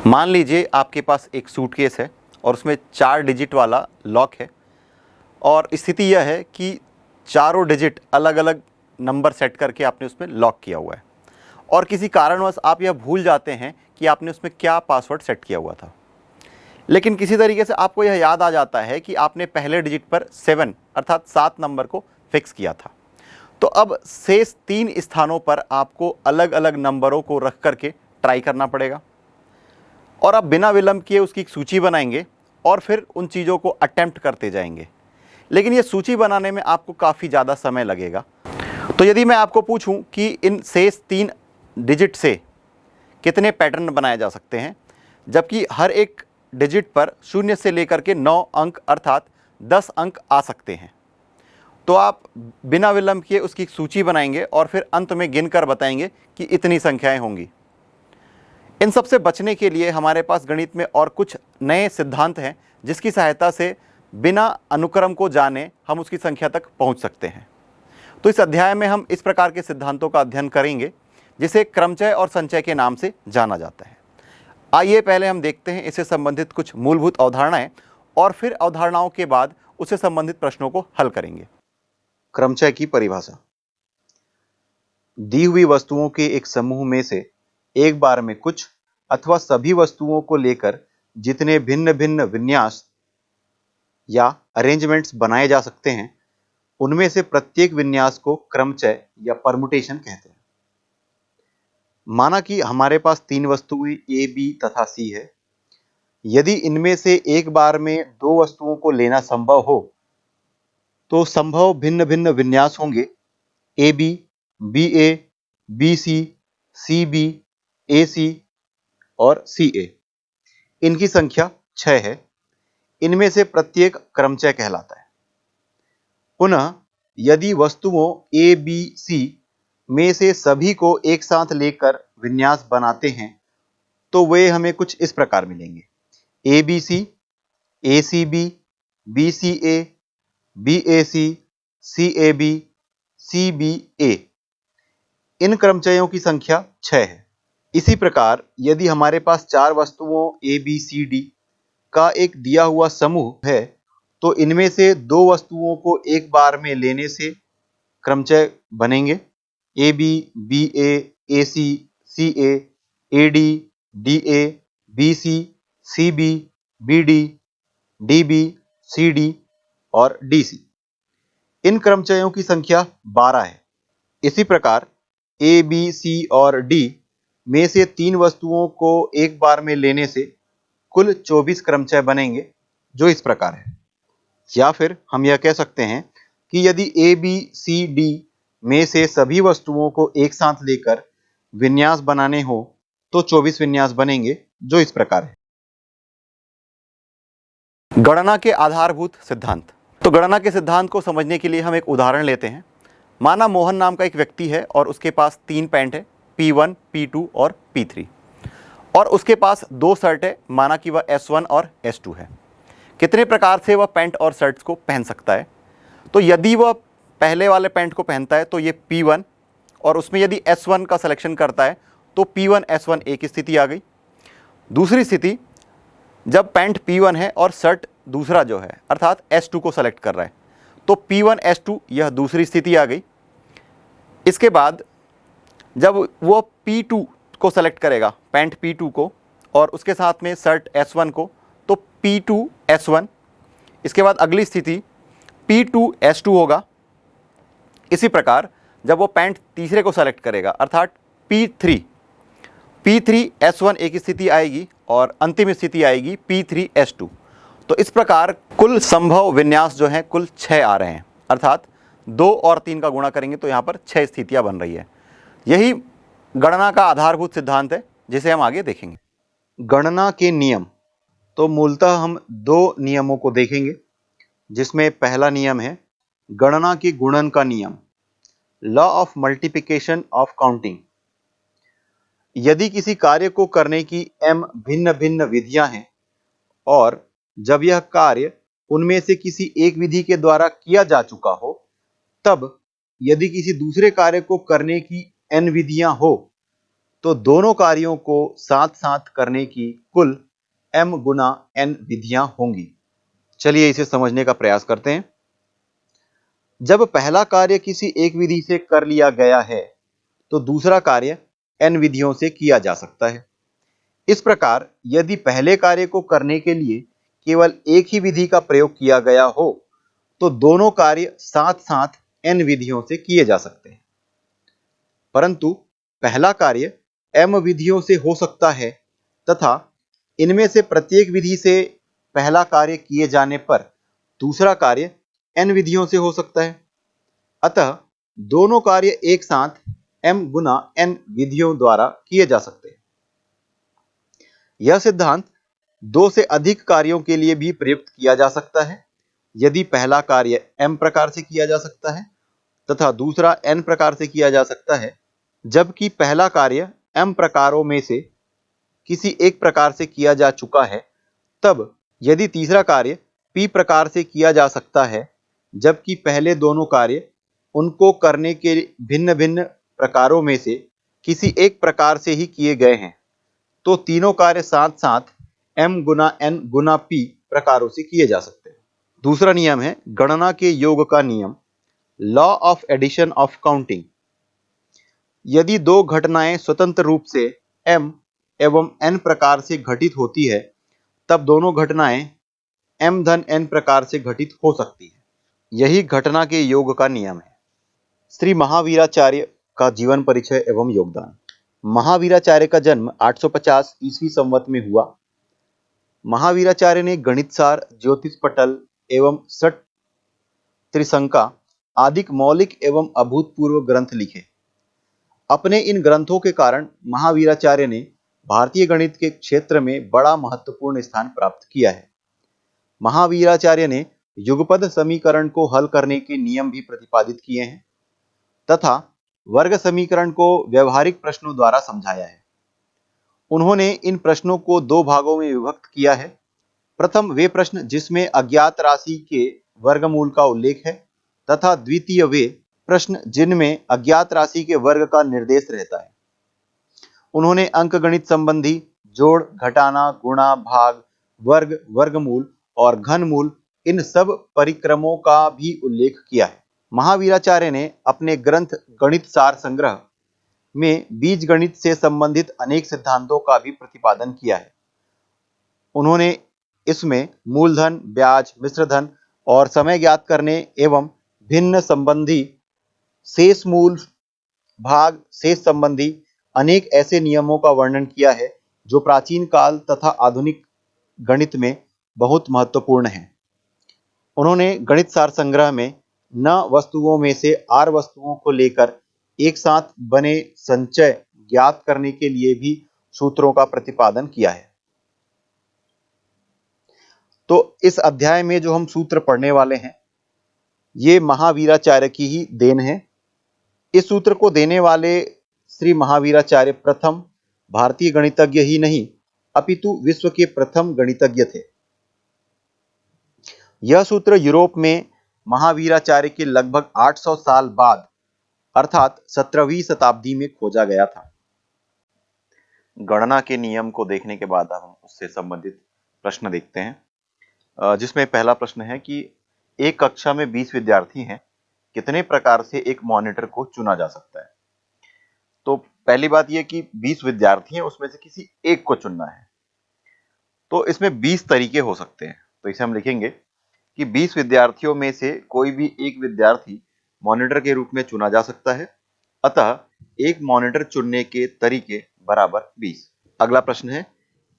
मान लीजिए आपके पास एक सूटकेस है और उसमें 4 डिजिट वाला लॉक है और स्थिति यह है कि चारों डिजिट अलग अलग नंबर सेट करके आपने उसमें लॉक किया हुआ है और किसी कारणवश आप यह भूल जाते हैं कि आपने उसमें क्या पासवर्ड सेट किया हुआ था। लेकिन किसी तरीके से आपको यह याद आ जाता है कि आपने पहले डिजिट पर 7 अर्थात 7 नंबर को फिक्स किया था। तो अब शेष 3 स्थानों पर आपको अलग अलग नंबरों को रख करके ट्राई करना पड़ेगा और आप बिना विलंब किए उसकी एक सूची बनाएंगे और फिर उन चीज़ों को अटेम्प्ट करते जाएंगे। लेकिन ये सूची बनाने में आपको काफ़ी ज़्यादा समय लगेगा। तो यदि मैं आपको पूछूं कि इन शेष 3 डिजिट से कितने पैटर्न बनाए जा सकते हैं, जबकि हर एक डिजिट पर 0 से लेकर के 9 अंक अर्थात 10 अंक आ सकते हैं, तो आप बिना विलंब किए उसकी सूची बनाएंगे और फिर अंत में गिनकर बताएंगे कि इतनी संख्याएं होंगी। इन सब से बचने के लिए हमारे पास गणित में और कुछ नए सिद्धांत हैं जिसकी सहायता से बिना अनुक्रम को जाने हम उसकी संख्या तक पहुंच सकते हैं। तो इस अध्याय में हम इस प्रकार के सिद्धांतों का अध्ययन करेंगे जिसे क्रमचय और संचय के नाम से जाना जाता है। आइए पहले हम देखते हैं इससे संबंधित कुछ मूलभूत अवधारणाएं और फिर अवधारणाओं के बाद उससे संबंधित प्रश्नों को हल करेंगे। क्रमचय की परिभाषा। दी हुई वस्तुओं के एक समूह में से एक बार में कुछ अथवा सभी वस्तुओं को लेकर जितने भिन्न भिन्न विन्यास या अरेंजमेंट्स बनाए जा सकते हैं, उनमें से प्रत्येक विन्यास को क्रमचय या परमुटेशन कहते हैं। माना कि हमारे पास 3 वस्तुएं ए, बी तथा सी है। यदि इनमें से एक बार में 2 वस्तुओं को लेना संभव हो तो संभव भिन्न भिन्न विन्यास होंगे A B, B A, B C B, A C और सी ए। इनकी संख्या 6 है। इनमें से प्रत्येक क्रमचय कहलाता है। पुनः यदि वस्तुओं ए बी सी में से सभी को एक साथ लेकर विन्यास बनाते हैं तो वे हमें कुछ इस प्रकार मिलेंगे: A B C B C A, B A C A B A. इन क्रमचयों की संख्या 6 है। इसी प्रकार यदि हमारे पास 4 वस्तुओं ए बी सी डी का एक दिया हुआ समूह है तो इनमें से 2 वस्तुओं को एक बार में लेने से क्रमचय बनेंगे: A B A C A D A, B C B D D और डी सी। इन क्रमचयों की संख्या 12 है। इसी प्रकार ए बी सी और डी में से 3 वस्तुओं को एक बार में लेने से कुल 24 क्रमचय बनेंगे, जो इस प्रकार है। या फिर हम यह कह सकते हैं कि यदि ए बी सी डी में से सभी वस्तुओं को एक साथ लेकर विन्यास बनाने हो तो 24 विन्यास बनेंगे, जो इस प्रकार है। गणना के आधारभूत सिद्धांत। तो गणना के सिद्धांत को समझने के लिए हम एक उदाहरण लेते हैं। माना मोहन नाम का एक व्यक्ति है और उसके पास 3 पैंट है, P1, P2 और P3, और उसके पास 2 शर्ट है। माना कि वह S1 और S2 है। कितने प्रकार से वह पैंट और शर्ट्स को पहन सकता है? तो यदि वह पहले वाले पैंट को पहनता है तो ये P1, और उसमें यदि S1 का सिलेक्शन करता है तो P1 S1 एक स्थिति आ गई। दूसरी स्थिति, जब पैंट P1 है और शर्ट दूसरा जो है अर्थात S2 को सेलेक्ट कर रहा है तो P1 S2 यह दूसरी स्थिति आ गई। इसके बाद जब वो P2 को सेलेक्ट करेगा, पैंट P2 को, और उसके साथ में शर्ट S1 को, तो P2 S1। इसके बाद अगली स्थिति P2 S2 होगा। इसी प्रकार जब वो पैंट तीसरे को सेलेक्ट करेगा अर्थात P3 S1 एक स्थिति आएगी और अंतिम स्थिति आएगी P3 S2। तो इस प्रकार कुल संभव विन्यास जो हैं कुल 6 आ रहे हैं, अर्थात 2 और 3 का गुणा करेंगे तो यहाँ पर 6 स्थितियाँ बन रही है। यही गणना का आधारभूत सिद्धांत है जिसे हम आगे देखेंगे। गणना के नियम। तो मूलतः हम 2 नियमों को देखेंगे, जिसमें पहला नियम है गणना के गुणन का नियम, law of multiplication of counting. यदि किसी कार्य को करने की m भिन्न भिन्न विधियां हैं और जब यह कार्य उनमें से किसी एक विधि के द्वारा किया जा चुका हो, तब यदि किसी दूसरे कार्य को करने की n विधियां हो तो दोनों कार्यों को साथ साथ करने की कुल m गुना n विधियां होंगी। चलिए इसे समझने का प्रयास करते हैं। जब पहला कार्य किसी एक विधि से कर लिया गया है तो दूसरा कार्य n विधियों से किया जा सकता है। इस प्रकार यदि पहले कार्य को करने के लिए केवल एक ही विधि का प्रयोग किया गया हो तो दोनों कार्य साथ साथ n विधियों से किए जा सकते हैं। परंतु पहला कार्य m विधियों से हो सकता है तथा इनमें से प्रत्येक विधि से पहला कार्य किए जाने पर दूसरा कार्य n विधियों से हो सकता है। अतः दोनों कार्य एक साथ m गुना n विधियों द्वारा किए जा सकते हैं। यह सिद्धांत दो से अधिक कार्यों के लिए भी प्रयुक्त किया जा सकता है। यदि पहला कार्य m प्रकार से किया जा सकता है तथा दूसरा n प्रकार से किया जा सकता है, जबकि पहला कार्य m प्रकारों में से किसी एक प्रकार से किया जा चुका है, तब यदि तीसरा कार्य p प्रकार से किया जा सकता है, जबकि पहले दोनों कार्य उनको करने के भिन्न भिन्न प्रकारों में से किसी एक प्रकार से ही किए गए हैं, तो तीनों कार्य साथ साथ m गुना n गुना p प्रकारों से किए जा सकते हैं। दूसरा नियम है गणना के योग का नियम, law of addition of counting. यदि दो घटनाएं स्वतंत्र रूप से m एवं n प्रकार से घटित होती है, तब दोनों घटनाएं m धन n प्रकार से घटित हो सकती है। यही घटना के योग का नियम है। श्री महावीराचार्य का जीवन परिचय एवं योगदान। महावीराचार्य का जन्म 850 ईस्वी संवत में हुआ। महावीराचार्य ने गणितसार, ज्योतिष पटल एवं षट त्रिशंका आदि मौलिक एवं अभूतपूर्व ग्रंथ लिखे। अपने इन ग्रंथों के कारण महावीराचार्य ने भारतीय गणित के क्षेत्र में बड़ा महत्वपूर्ण स्थान प्राप्त किया है। महावीराचार्य ने युगपद समीकरण को हल करने के नियम भी प्रतिपादित किए हैं तथा वर्ग समीकरण को व्यवहारिक प्रश्नों द्वारा समझाया है। उन्होंने इन प्रश्नों को दो भागों में विभक्त किया है। प्रथम वे प्रश्न जिसमें अज्ञात राशि के वर्गमूल का उल्लेख है तथा द्वितीय वे प्रश्न जिनमें अज्ञात राशि के वर्ग का निर्देश रहता है। उन्होंने अंकगणित संबंधी जोड़, घटाना, गुणा, भाग, वर्ग, वर्गमूल और घनमूल इन सब परिक्रमों का भी उल्लेख किया है। महावीराचार्य ने अपने ग्रंथ गणित सार संग्रह में बीज गणित से संबंधित अनेक सिद्धांतों का भी प्रतिपादन किया है। उन्होंने इसमें मूलधन, ब्याज, मिश्रधन और समय ज्ञात करने एवं भिन्न संबंधी, शेष मूल, भाग, शेष संबंधी अनेक ऐसे नियमों का वर्णन किया है जो प्राचीन काल तथा आधुनिक गणित में बहुत महत्वपूर्ण है। उन्होंने गणित सार संग्रह में न वस्तुओं में से आर वस्तुओं को लेकर एक साथ बने संचय ज्ञात करने के लिए भी सूत्रों का प्रतिपादन किया है। तो इस अध्याय में जो हम सूत्र पढ़ने वाले हैं, ये महावीराचार्य की ही देन है। इस सूत्र को देने वाले श्री महावीराचार्य प्रथम भारतीय गणितज्ञ ही नहीं अपितु विश्व के प्रथम गणितज्ञ थे। यह सूत्र यूरोप में महावीराचार्य के लगभग 800 साल बाद अर्थात 17वीं शताब्दी में खोजा गया था। गणना के नियम को देखने के बाद हम उससे संबंधित प्रश्न देखते हैं, जिसमें पहला प्रश्न है कि एक कक्षा में 20 विद्यार्थी हैं, कितने प्रकार से एक मॉनिटर को चुना जा सकता है। तो पहली बात यह कि 20 विद्यार्थी हैं, उसमें से किसी एक को चुनना है। तो इसमें 20 तरीके हो सकते हैं। तो इसे हम लिखेंगे कि 20 विद्यार्थियों में से कोई भी एक विद्यार्थी मॉनिटर के रूप में चुना जा सकता है। अतः एक मॉनिटर चुनने के तरीके बराबर 20। अगला प्रश्न है,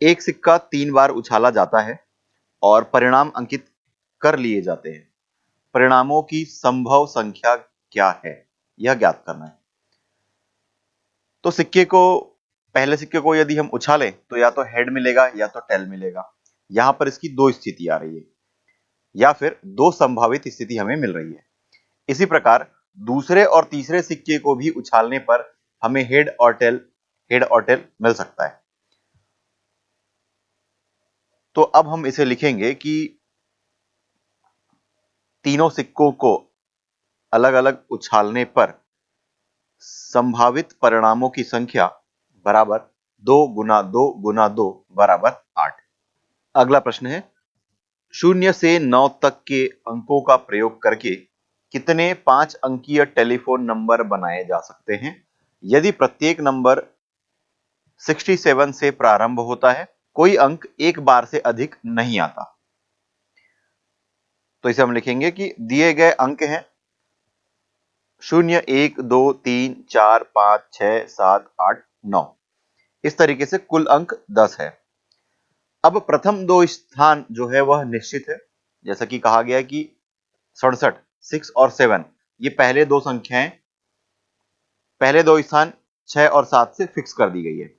एक सिक्का 3 बार उछाला जाता है और परिणाम अंकित कर लिए जाते हैं। परिणामों की संभव संख्या क्या है, यह ज्ञात करना है। तो पहले सिक्के को यदि हम उछालें तो या तो हेड मिलेगा या तो टेल मिलेगा। यहां पर इसकी दो स्थिति आ रही है या फिर दो संभावित स्थिति हमें मिल रही है। इसी प्रकार दूसरे और तीसरे सिक्के को भी उछालने पर हमें हेड और टेल मिल सकता है। तो अब हम इसे लिखेंगे कि तीनों सिक्कों को अलग अलग उछालने पर संभावित परिणामों की संख्या बराबर 2 गुना 2 गुना 2 बराबर 8। अगला प्रश्न है, 0 से 9 तक के अंकों का प्रयोग करके कितने 5 अंकीय टेलीफोन नंबर बनाए जा सकते हैं यदि प्रत्येक नंबर 67 से प्रारंभ होता है, कोई अंक एक बार से अधिक नहीं आता। तो इसे हम लिखेंगे कि दिए गए अंक हैं 0, 1, 2, 3, 4, 5, 6, 7, 8, 9। इस तरीके से कुल अंक 10 है। अब प्रथम दो स्थान जो है वह निश्चित है, जैसा कि कहा गया कि 67, 6 और 7 ये पहले दो संख्याएं, पहले दो स्थान 6 और 7 से फिक्स कर दी गई है।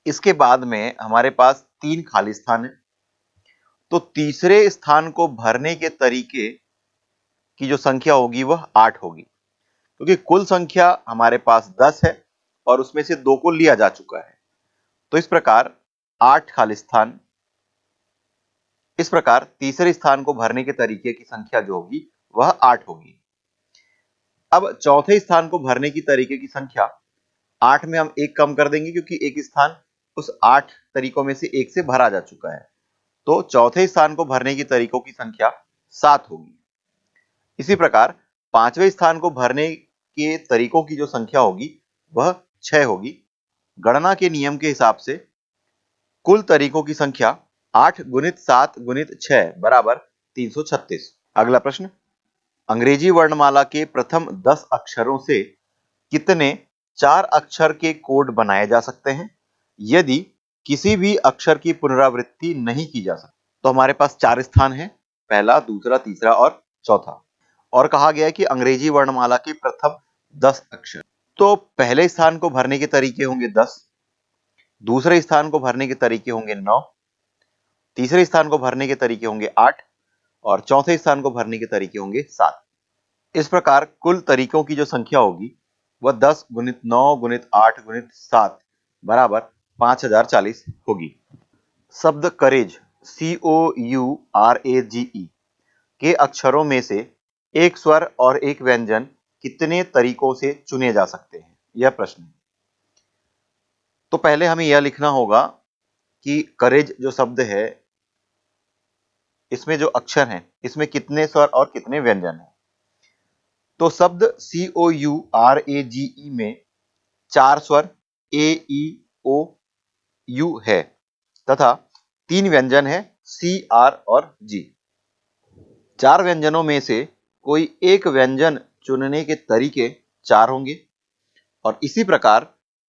इसके बाद में हमारे पास 3 खाली स्थान है, तो तीसरे स्थान को भरने के तरीके की जो संख्या होगी वह 8 होगी, क्योंकि कुल संख्या हमारे पास 10 है और उसमें से 2 को लिया जा चुका है। तो इस प्रकार 8 खाली स्थान, इस प्रकार तीसरे स्थान को भरने के तरीके की संख्या जो होगी वह 8 होगी। अब चौथे स्थान को भरने की तरीके की संख्या 8 में हम एक कम कर देंगे, क्योंकि एक स्थान उस 8 तरीकों में से एक से भरा जा चुका है, तो चौथे स्थान को भरने की तरीकों की संख्या 7 होगी। इसी प्रकार पांचवें स्थान को भरने के तरीकों की जो संख्या होगी वह 6 होगी। गणना के नियम के हिसाब से कुल तरीकों की संख्या 8 गुणित 7 गुणित 6 बराबर 336। अगला प्रश्न, अंग्रेजी वर्णमाला के प्रथम 10 अक्षरों से कितने 4 अक्षर के कोड बनाए जा सकते हैं यदि किसी भी अक्षर की पुनरावृत्ति नहीं की जा सकती? तो हमारे पास 4 स्थान हैं, पहला, दूसरा, तीसरा और चौथा, और कहा गया है कि अंग्रेजी वर्णमाला के प्रथम 10 अक्षर। तो पहले स्थान को भरने के तरीके होंगे 10, दूसरे स्थान को भरने के तरीके होंगे 9, तीसरे स्थान को भरने के तरीके होंगे 8 और चौथे स्थान को भरने के तरीके होंगे 7। इस प्रकार कुल तरीकों की जो संख्या होगी वह 10 गुणित 9 गुणित 8 गुणित 7 बराबर 5040 होगी। शब्द करेज COURAGE के अक्षरों में से एक स्वर और एक व्यंजन कितने तरीकों से चुने जा सकते हैं, यह प्रश्न है। तो पहले हमें यह लिखना होगा कि करेज जो शब्द है इसमें जो अक्षर हैं इसमें कितने स्वर और कितने व्यंजन हैं। तो शब्द COURAGE में 4 स्वर A E O U है तथा 3 व्यंजन है C R और G। 4 व्यंजनों में से कोई एक व्यंजन चुनने के तरीके 4 होंगे और इसी प्रकार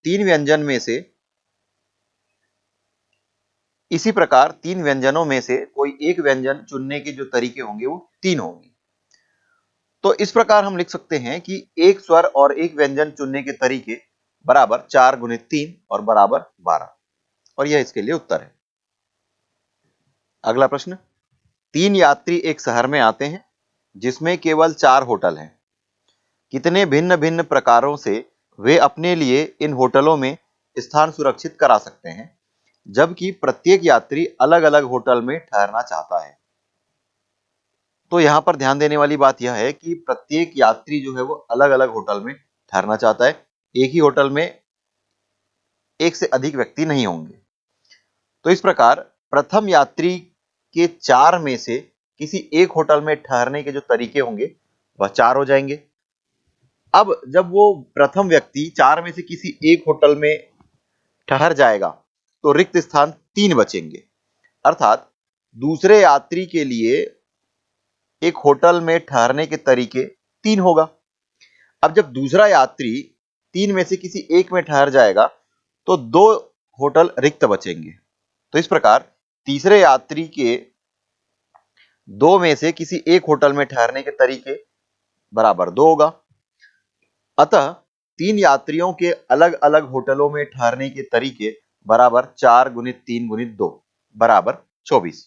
3 व्यंजनों में से कोई एक व्यंजन चुनने के जो तरीके होंगे वो 3 होंगे। तो इस प्रकार हम लिख सकते हैं कि एक स्वर और एक व्यंजन चुनने के तरीके बराबर 4 गुणित 3 और बराबर 12, और यह इसके लिए उत्तर है। अगला प्रश्न, 3 यात्री एक शहर में आते हैं जिसमें केवल 4 होटल हैं। कितने भिन्न भिन्न प्रकारों से वे अपने लिए इन होटलों में स्थान सुरक्षित करा सकते हैं जबकि प्रत्येक यात्री अलग अलग होटल में ठहरना चाहता है? तो यहां पर ध्यान देने वाली बात यह है कि प्रत्येक यात्री जो है वो अलग अलग होटल में ठहरना चाहता है, एक ही होटल में एक से अधिक व्यक्ति नहीं होंगे। तो इस प्रकार प्रथम यात्री के 4 में से किसी एक होटल में ठहरने के जो तरीके होंगे वह 4 हो जाएंगे। अब जब वो प्रथम व्यक्ति 4 में से किसी एक होटल में ठहर जाएगा तो रिक्त स्थान 3 बचेंगे, अर्थात दूसरे यात्री के लिए एक होटल में ठहरने के तरीके 3 होगा। अब जब दूसरा यात्री 3 में से किसी एक में ठहर जाएगा तो 2 होटल रिक्त बचेंगे। तो इस प्रकार तीसरे यात्री के 2 में से किसी एक होटल में ठहरने के तरीके बराबर 2 होगा। अतः 3 यात्रियों के अलग अलग होटलों में ठहरने के तरीके बराबर 4 गुणित 3 गुणित 2 बराबर 24।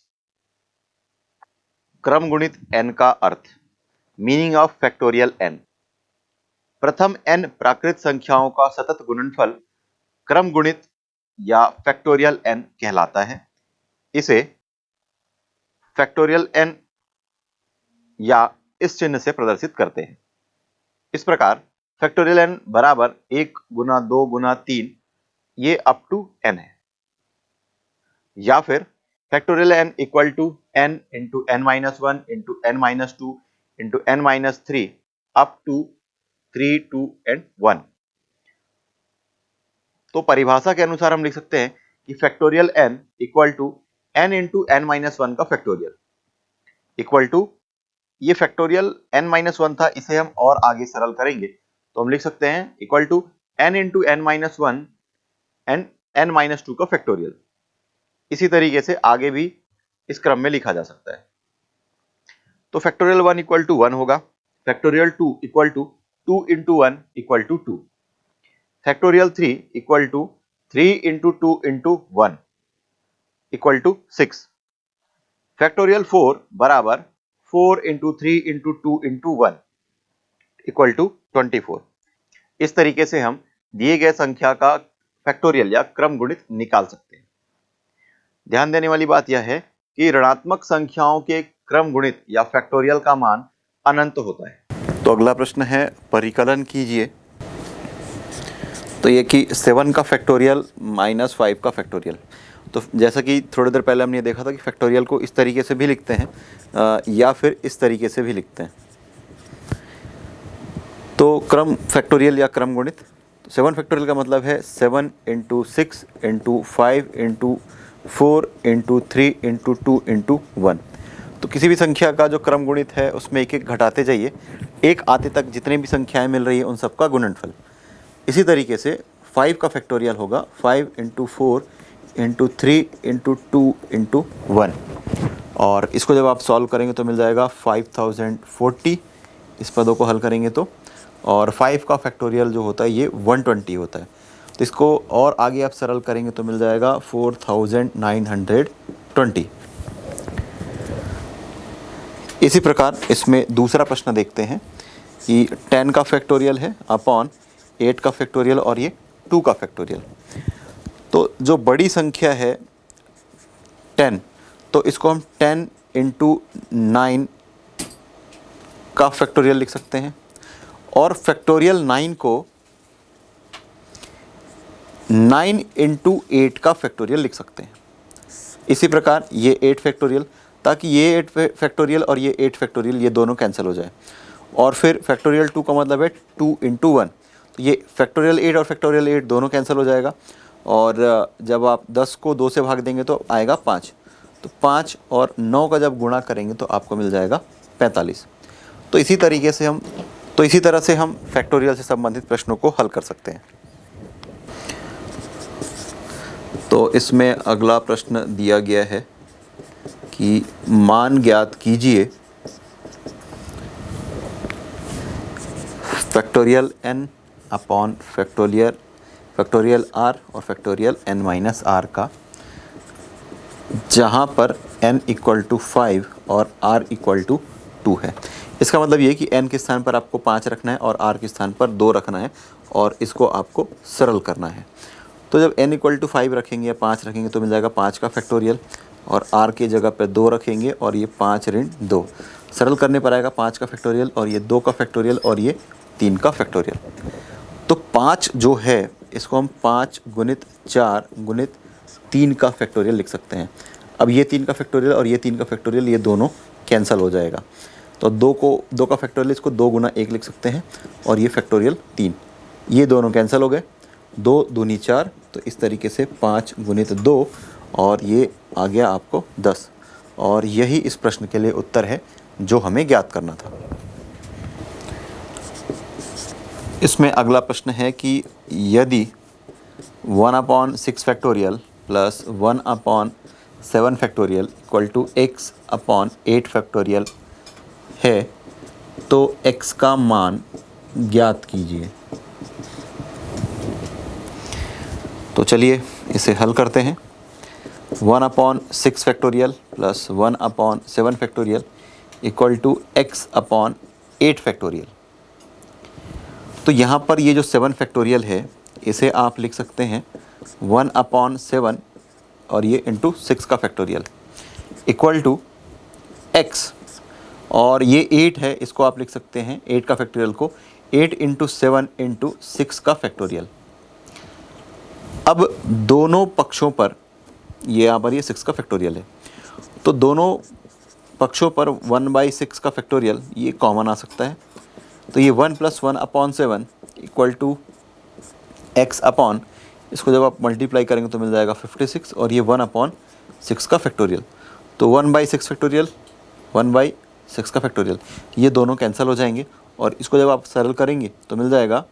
क्रम गुणित n का अर्थ, मीनिंग ऑफ फैक्टोरियल n। प्रथम n प्राकृत संख्याओं का सतत गुणनफल क्रम गुणित या फैक्टोरियल n कहलाता है। इसे फैक्टोरियल n या इस चिन्ह से प्रदर्शित करते हैं। इस प्रकार फैक्टोरियल n बराबर 1 गुना 2 गुना 3 ये अप टू n है, या फिर factorial n equal to n into n minus one into n minus two into n minus three up to 3, 2 and 1। तो परिभाषा के अनुसार हम लिख सकते हैं कि factorial n equal to n into n minus one का फैक्टोरियल इक्वल टू, ये फैक्टोरियल n माइनस वन था, इसे हम और आगे सरल करेंगे तो हम लिख सकते हैं equal to n into n minus one and n minus two का फैक्टोरियल। इसी तरीके से आगे भी इस क्रम में लिखा जा सकता है। तो फैक्टोरियल 1 इक्वल टू 1 होगा, factorial 2 equal to 2 into 1 equal to 2, factorial 3 equal to 3 into 2 into 1 equal to 6, factorial 4 बराबर 4 into 3 into 2 into 1 equal to 24। इस तरीके से हम दिए गए संख्या का फैक्टोरियल या क्रम गुणित निकाल सकते हैं। ध्यान देने वाली बात यह है कि ऋणात्मक संख्याओं के क्रम गुणित या फैक्टोरियल का मान अनंत होता है। तो अगला प्रश्न है, परिकलन कीजिए। तो ये कि 7 का फैक्टोरियल माइनस 5 का फैक्टोरियल। तो जैसा कि थोड़ी देर पहले हमने देखा था कि फैक्टोरियल को इस तरीके से भी लिखते हैं या फिर इस तरीके से भी लिखते हैं। तो क्रम फैक्टोरियल या क्रम गुणित, 7 फैक्टोरियल का मतलब है 7 into 6 into 5 into 4 into 3 into 2 into 1। तो किसी भी संख्या का जो क्रम गुणित है उसमें एक एक घटाते जाइए, एक आते तक जितने भी संख्याएं मिल रही है उन सबका गुणनफल। इसी तरीके से 5 का फैक्टोरियल होगा 5 इंटू 4 इंटू 3 इंटू 2 इंटू 1, और इसको जब आप सॉल्व करेंगे तो मिल जाएगा 5040 इस पदों को हल करेंगे तो। और 5 का फैक्टोरियल जो होता है ये 120 होता है, तो इसको और आगे आप सरल करेंगे तो मिल जाएगा 4920। इसी प्रकार इसमें दूसरा प्रश्न देखते हैं कि 10 का फैक्टोरियल है अपॉन 8 का फैक्टोरियल और ये 2 का फैक्टोरियल। तो जो बड़ी संख्या है 10, तो इसको हम 10 इंटू 9 का फैक्टोरियल लिख सकते हैं, और फैक्टोरियल 9 को 9 इंटू 8 का फैक्टोरियल लिख सकते हैं। इसी प्रकार ये 8 फैक्टोरियल, ताकि ये 8 फैक्टोरियल और ये 8 फैक्टोरियल ये दोनों कैंसिल हो जाए। और फिर फैक्टोरियल 2 का मतलब है 2 इंटू 1, तो ये फैक्टोरियल 8 और फैक्टोरियल 8 दोनों कैंसिल हो जाएगा। और जब आप 10 को 2 से भाग देंगे तो आएगा 5, तो 5 और 9 का जब गुणा करेंगे तो आपको मिल जाएगा 45। तो इसी तरह से हम फैक्टोरियल से संबंधित प्रश्नों को हल कर सकते हैं। तो इसमें अगला प्रश्न दिया गया है कि मान ज्ञात कीजिए factorial n upon factorial r और फैक्टोरियल n माइनस r का, जहाँ पर n इक्वल टू 5 और r इक्वल टू 2 है। इसका मतलब ये कि n के स्थान पर आपको 5 रखना है और r के स्थान पर 2 रखना है, और इसको आपको सरल करना है। तो जब n इक्वल टू 5 रखेंगे या 5 रखेंगे तो मिल जाएगा 5 का फैक्टोरियल, और r की जगह पर 2 रखेंगे और ये 5 ऋण 2, सरल करने पर आएगा 5 का फैक्टोरियल और ये 2 का फैक्टोरियल और ये 3 का फैक्टोरियल। तो 5 जो है इसको हम 5 गुणित 4 गुणित 3 का फैक्टोरियल लिख सकते हैं। अब ये 3 का फैक्टोरियल और ये 3 का फैक्टोरियल ये दोनों कैंसिल हो जाएगा, तो 2 का फैक्टोरियल इसको 2 गुना 1 लिख सकते हैं, और ये फैक्टोरियल 3, ये दोनों कैंसिल हो गए, 2 दूनी 4, तो इस तरीके से 5 गुणित 2 और ये आ गया आपको 10, और यही इस प्रश्न के लिए उत्तर है जो हमें ज्ञात करना था। इसमें अगला प्रश्न है कि यदि 1/6 factorial plus 1/7 factorial equal to x upon 8 factorial है तो x का मान ज्ञात कीजिए। तो चलिए इसे हल करते हैं। 1/6 factorial plus 1/7 factorial equal to x upon 8 factorial. तो यहाँ पर ये जो 7 फैक्टोरियल है इसे आप लिख सकते हैं 1/7 और ये इंटू 6 का फैक्टोरियल इक्वल टू x, और ये 8 है, इसको आप लिख सकते हैं 8 का फैक्टोरियल को 8 इंटू 7 इंटू 6 का फैक्टोरियल। अब दोनों पक्षों पर, ये यहाँ पर ये 6 का फैक्टोरियल है, तो दोनों पक्षों पर 1/6 का फैक्टोरियल ये कॉमन आ सकता है। तो ये 1 + 1/7 इक्वल टू x अपॉन, इसको जब आप मल्टीप्लाई करेंगे तो मिल जाएगा 56, और ये 1/6 का फैक्टोरियल। तो 1/6 फैक्टोरियल, 1/6 का फैक्टोरियल, ये दोनों कैंसिल हो जाएंगे, और इसको जब आप सरल करेंगे तो मिल जाएगा,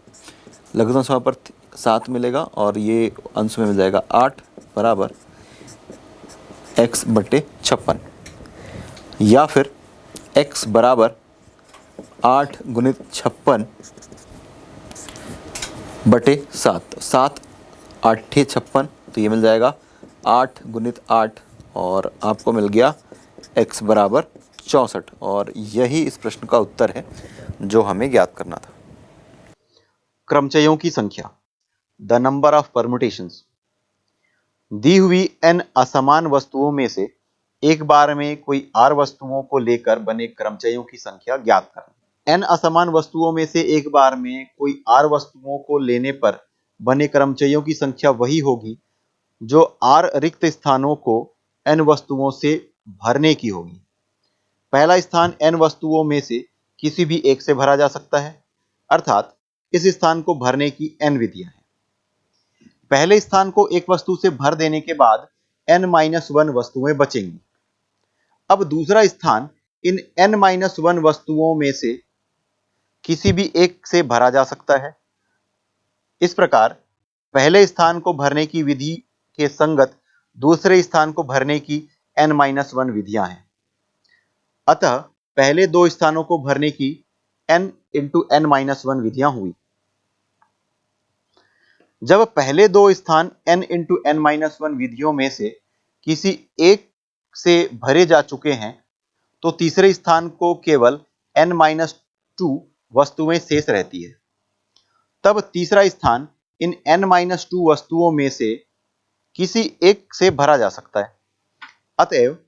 लघुत्तम समय पर 7 मिलेगा, और ये अंश में मिल जाएगा 8 बराबर x/56, या फिर x बराबर 8 × 56/7, 7 8 56, तो ये मिल जाएगा 8 × 8, और आपको मिल गया x बराबर 64, और यही इस प्रश्न का उत्तर है जो हमें ज्ञात करना था। क्रमचयों की संख्या, द नंबर ऑफ परमुटेशंस। दी हुई n असमान वस्तुओं में से एक बार में कोई r वस्तुओं को लेकर बने क्रमचयों की संख्या ज्ञात करें। n असमान वस्तुओं में से एक बार में कोई r वस्तुओं को लेने पर बने क्रमचयों की संख्या वही होगी जो r रिक्त स्थानों को n वस्तुओं से भरने की होगी। पहला स्थान n वस्तुओं में से किसी भी एक से भरा जा सकता है, अर्थात इस स्थान को भरने की n विधियां हैं। पहले स्थान को एक वस्तु से भर देने के बाद n-1 वस्तुएं बचेंगी। अब दूसरा स्थान इन n-1 वस्तुओं में से किसी भी एक से भरा जा सकता है। इस प्रकार पहले स्थान को भरने की विधि के संगत दूसरे स्थान को भरने की n-1 विधियां हैं। अतः पहले दो स्थानों को भरने की n × n-1 विधियां हुई। जब पहले दो स्थान n × n-1 विधियों में से किसी एक से भरे जा चुके हैं, तो तीसरे स्थान को केवल n-2 वस्तुएं शेष रहती है। तब तीसरा स्थान इन n-2 वस्तुओं में से किसी एक से भरा जा सकता है। अतएव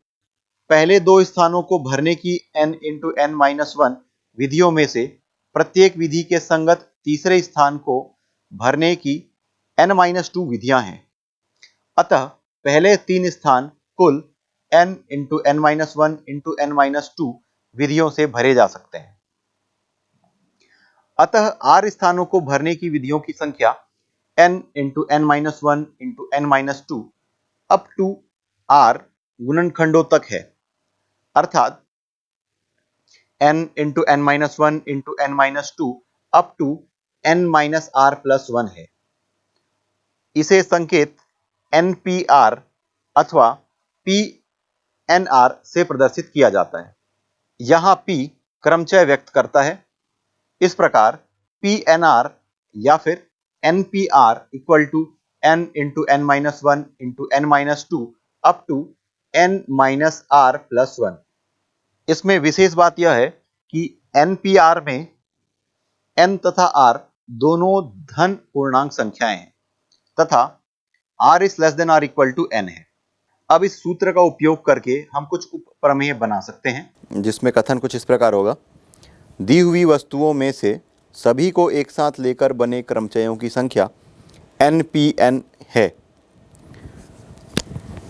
पहले दो स्थानों को भरने की n × n-1 विधियों में से प्रत्येक विधि के संगत तीसरे स्थान को भरने की n-2 विधियां हैं। अतः पहले तीन स्थान कुल n × n-1 × n-2 विधियों से भरे जा सकते हैं। अतः r स्थानों को भरने की विधियों की संख्या n × n-1 × n-2 up to r गुणनखंडों तक है, अर्थात n × n-1 × n-2 up to n-r+1 है। इसे संकेत npr अथवा pnr से प्रदर्शित किया जाता है। यहाँ p क्रमचय व्यक्त करता है। इस प्रकार pnr या फिर npr equal to n × n-1 × n-2 up to n-r+1। इसमें विशेष बात यह है कि npr में n तथा r दोनों धन पूर्णांक संख्याएं हैं तथा r ≤ n है। अब इस सूत्र का उपयोग करके हम कुछ उप प्रमेय बना सकते हैं, जिसमें कथन कुछ इस प्रकार होगा। दी हुई वस्तुओं में से सभी को एक साथ लेकर बने क्रमचयों की संख्या npn है।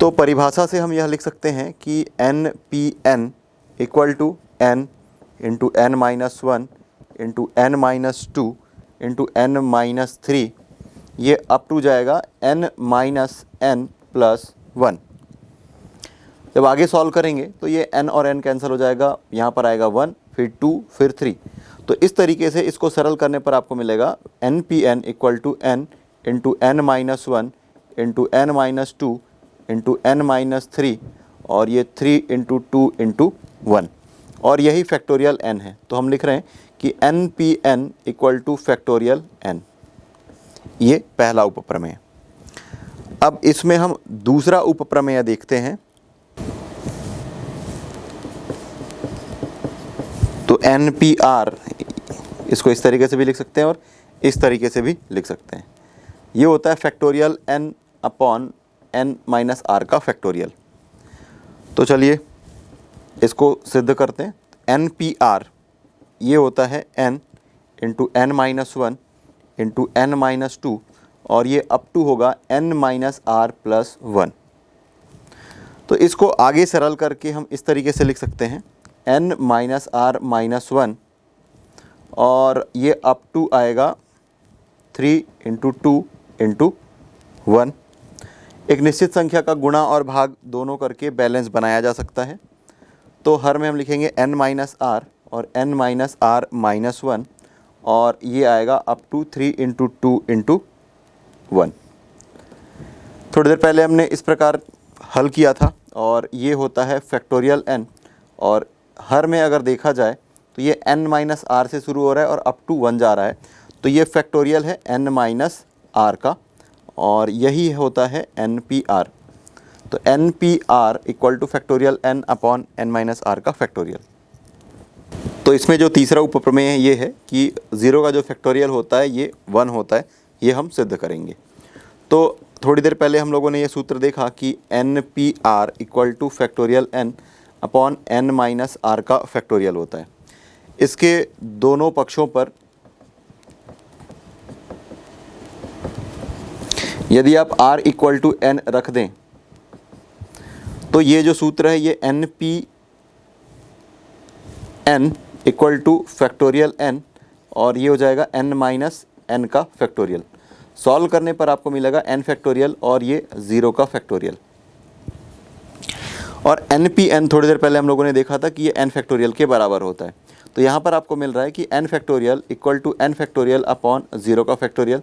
तो परिभाषा से हम यह लिख सकते हैं कि npn equal to n × n-1 × n-2 × n-3, ये अप टू जाएगा n-n+1। जब आगे सॉल्व करेंगे तो ये n और n कैंसिल हो जाएगा, यहाँ पर आएगा 1, फिर 2, फिर 3। तो इस तरीके से इसको सरल करने पर आपको मिलेगा npn equal to n × n-1 × n-2 × n-3, और ये 3 × 2 × 1, और यही फैक्टोरियल n है। तो हम लिख रहे हैं कि npn equal to factorial n। ये पहला उपप्रमेय। अब इसमें हम दूसरा उपप्रमेय देखते हैं। तो npr, इसको इस तरीके से भी लिख सकते हैं और इस तरीके से भी लिख सकते हैं। ये होता है फैक्टोरियल n अपॉन n-r का फैक्टोरियल। तो चलिए इसको सिद्ध करते हैं। npr ये होता है n × n-1 × n-2, और ये अप टू होगा n माइनस आर प्लस 1। तो इसको आगे सरल करके हम इस तरीके से लिख सकते हैं n माइनस आर माइनस 1 और ये अप टू आएगा 3 इंटू 2 इंटू 1। एक निश्चित संख्या का गुणा और भाग दोनों करके बैलेंस बनाया जा सकता है। तो हर में हम लिखेंगे n माइनस आर और n माइनस आर माइनस 1 और ये आएगा अप टू 3 इंटू 2 इंटू 1। थोड़ी देर पहले हमने इस प्रकार हल किया था और ये होता है फैक्टोरियल n और हर में अगर देखा जाए तो ये n माइनस आर से शुरू हो रहा है और अप टू 1 जा रहा है, तो ये फैक्टोरियल है n माइनस आर का और यही होता है NPR। तो NPR equal to factorial n upon n minus R का फैक्टोरियल। तो इसमें जो तीसरा उपप्रमेय है ये है कि 0 का जो फैक्टोरियल होता है ये 1 होता है, ये हम सिद्ध करेंगे। तो थोड़ी देर पहले हम लोगों ने ये सूत्र देखा कि NPR equal to factorial n upon n minus R का फैक्टोरियल होता है। इसके दोनों पक्षों पर यदि आप r इक्वल टू n रख दें तो ये जो सूत्र है ये NPN equal to factorial n और ये हो जाएगा n माइनस n का फैक्टोरियल। सॉल्व करने पर आपको मिलेगा n फैक्टोरियल और ये 0 का फैक्टोरियल। और NPN थोड़ी देर पहले हम लोगों ने देखा था कि ये n फैक्टोरियल के बराबर होता है। तो यहाँ पर आपको मिल रहा है कि n factorial equal to n factorial upon 0 का फैक्टोरियल।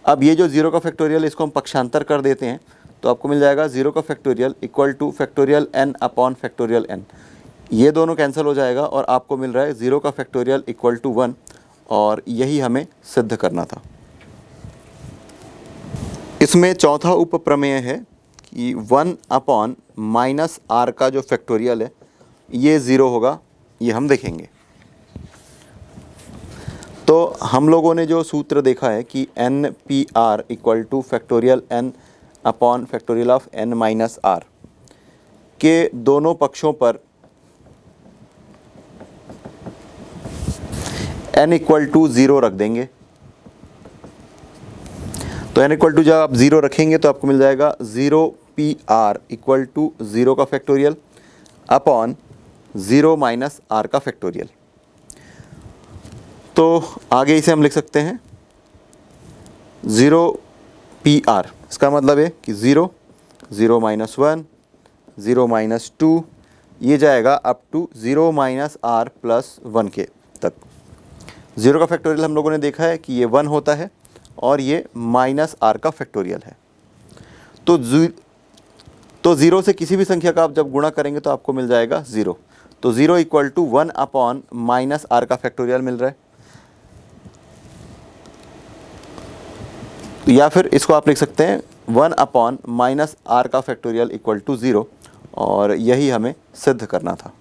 अब ये जो 0 का फैक्टोरियल इसको हम पक्षांतर कर देते हैं तो आपको मिल जाएगा 0 का factorial equal to factorial n upon factorial n। ये दोनों कैंसिल हो जाएगा और आपको मिल रहा है 0 का फैक्टोरियल इक्वल टू 1 और यही हमें सिद्ध करना था। इसमें चौथा उपप्रमेय है कि 1 अपॉन माइनस आर का जो फैक्टोरियल है ये 0 होगा, ये हम देखेंगे। तो हम लोगों ने जो सूत्र देखा है कि NPR equal to factorial n upon factorial of n minus R के दोनों पक्षों पर n इक्वल टू 0 रख देंगे। तो n इक्वल टू जब आप 0 रखेंगे तो आपको मिल जाएगा 0PR इक्वल टू 0 का फैक्टोरियल अपॉन 0 माइनस आर का फैक्टोरियल। तो आगे इसे हम लिख सकते हैं 0PR, इसका मतलब है कि 0 0 माइनस 1 0 माइनस 2 ये जाएगा up to 0 minus R plus 1 के तक। 0 का फैक्टोरियल हम लोगों ने देखा है कि ये 1 होता है और ये माइनस आर का फैक्टोरियल है। तो 0 से किसी भी संख्या का आप जब गुणा करेंगे तो आपको मिल जाएगा 0। तो 0 equal to 1 upon minus R का फैक्टोरियल मिल रहा है। या फिर इसको आप लिख सकते हैं 1 अपॉन माइनस आर का फैक्टोरियल इक्वल टू 0 और यही हमें सिद्ध करना था।